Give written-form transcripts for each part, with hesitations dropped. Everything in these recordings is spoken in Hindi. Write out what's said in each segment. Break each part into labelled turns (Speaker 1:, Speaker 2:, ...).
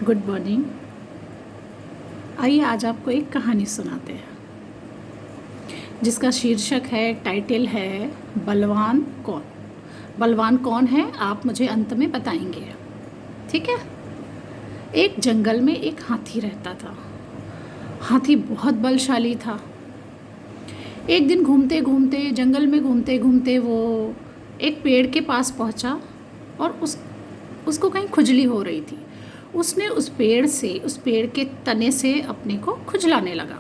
Speaker 1: Good morning. आइए आज आपको एक कहानी सुनाते हैं जिसका शीर्षक है, टाइटल है बलवान कौन। बलवान कौन है आप मुझे अंत में बताएंगे, ठीक है। एक जंगल में एक हाथी रहता था। हाथी बहुत बलशाली था। एक दिन घूमते घूमते जंगल में घूमते घूमते वो एक पेड़ के पास पहुंचा और उसको कहीं खुजली हो रही थी। उसने उस पेड़ के तने से अपने को खुजलाने लगा।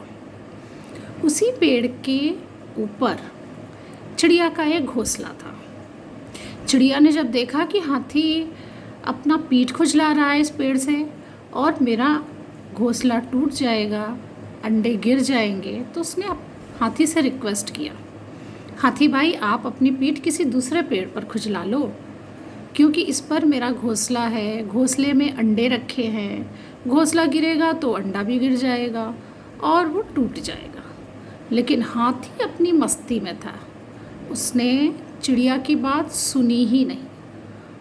Speaker 1: उसी पेड़ के ऊपर चिड़िया का एक घोंसला था। चिड़िया ने जब देखा कि हाथी अपना पीठ खुजला रहा है इस पेड़ से और मेरा घोंसला टूट जाएगा, अंडे गिर जाएंगे, तो उसने हाथी से रिक्वेस्ट किया, हाथी भाई आप अपनी पीठ किसी दूसरे पेड़ पर खुजला लो, क्योंकि इस पर मेरा घोंसला है, घोंसले में अंडे रखे हैं, घोंसला गिरेगा तो अंडा भी गिर जाएगा और वो टूट जाएगा। लेकिन हाथी अपनी मस्ती में था। उसने चिड़िया की बात सुनी ही नहीं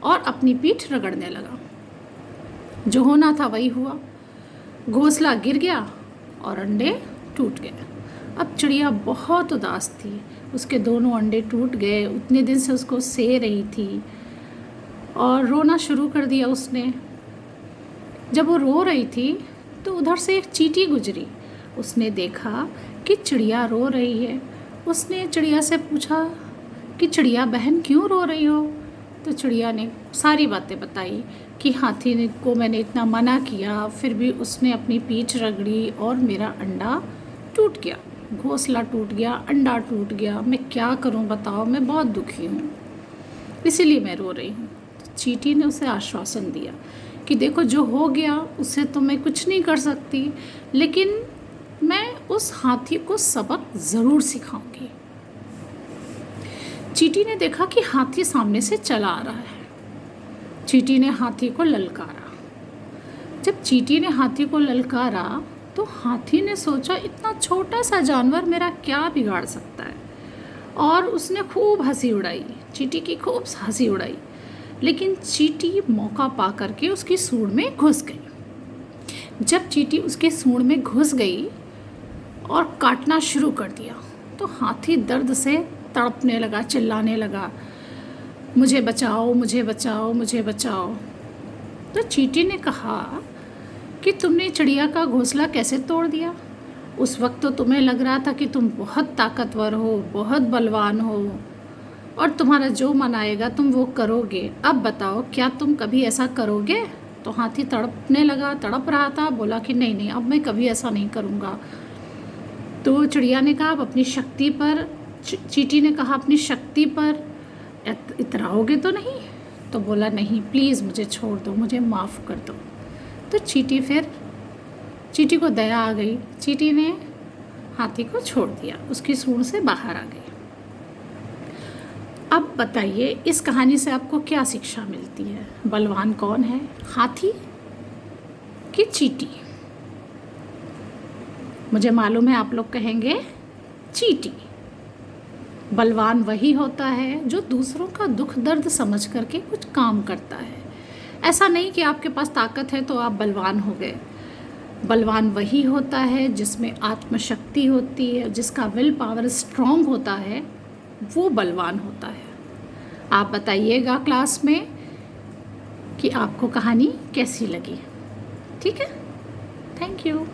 Speaker 1: और अपनी पीठ रगड़ने लगा। जो होना था वही हुआ। घोंसला गिर गया और अंडे टूट गए। अब चिड़िया बहुत उदास थी। उसके दोनों अंडे टूट गए। उतने दिन से उसको सह रही थी और रोना शुरू कर दिया उसने। जब वो रो रही थी तो उधर से एक चींटी गुजरी। उसने देखा कि चिड़िया रो रही है। उसने चिड़िया से पूछा कि चिड़िया बहन क्यों रो रही हो। तो चिड़िया ने सारी बातें बताई कि हाथी को मैंने इतना मना किया, फिर भी उसने अपनी पीठ रगड़ी और मेरा अंडा टूट गया, घोंसला टूट गया, अंडा टूट गया। मैं क्या करूं बताओ, मैं बहुत दुखी हूँ, इसीलिए मैं रो रही हूँ। चींटी ने उसे आश्वासन दिया कि देखो जो हो गया उससे तो मैं कुछ नहीं कर सकती, लेकिन मैं उस हाथी को सबक ज़रूर सिखाऊंगी। चींटी ने देखा कि हाथी सामने से चला आ रहा है। चींटी ने हाथी को ललकारा। जब चींटी ने हाथी को ललकारा तो हाथी ने सोचा इतना छोटा सा जानवर मेरा क्या बिगाड़ सकता है, और उसने खूब हंसी उड़ाई। चींटी की खूब हंसी उड़ाई, लेकिन चींटी मौका पा करके उसकी सूंड में घुस गई। जब चींटी उसके सूंड में घुस गई और काटना शुरू कर दिया तो हाथी दर्द से तड़पने लगा, चिल्लाने लगा, मुझे बचाओ, मुझे बचाओ, मुझे बचाओ। तो चींटी ने कहा कि तुमने चिड़िया का घोंसला कैसे तोड़ दिया। उस वक्त तो तुम्हें लग रहा था कि तुम बहुत ताकतवर हो, बहुत बलवान हो और तुम्हारा जो मन आएगा तुम वो करोगे। अब बताओ क्या तुम कभी ऐसा करोगे। तो हाथी तड़पने लगा, तड़प रहा था, बोला कि नहीं नहीं, अब मैं कभी ऐसा नहीं करूँगा। तो चिड़िया ने कहा आप अपनी शक्ति पर, चींटी ने कहा अपनी शक्ति पर इतराओगे तो नहीं। तो बोला नहीं, प्लीज़ मुझे छोड़ दो, मुझे माफ़ कर दो। तो चींटी को दया आ गई। चींटी ने हाथी को छोड़ दिया, उसकी सूंड से बाहर आ गई। अब बताइए इस कहानी से आपको क्या शिक्षा मिलती है। बलवान कौन है, हाथी कि चींटी। मुझे मालूम है आप लोग कहेंगे चींटी। बलवान वही होता है जो दूसरों का दुख दर्द समझ करके कुछ काम करता है। ऐसा नहीं कि आपके पास ताकत है तो आप बलवान हो गए। बलवान वही होता है जिसमें आत्मशक्ति होती है, जिसका विल पावर स्ट्रॉन्ग होता है, वो बलवान होता है। आप बताइएगा क्लास में कि आपको कहानी कैसी लगी, ठीक है। Thank you.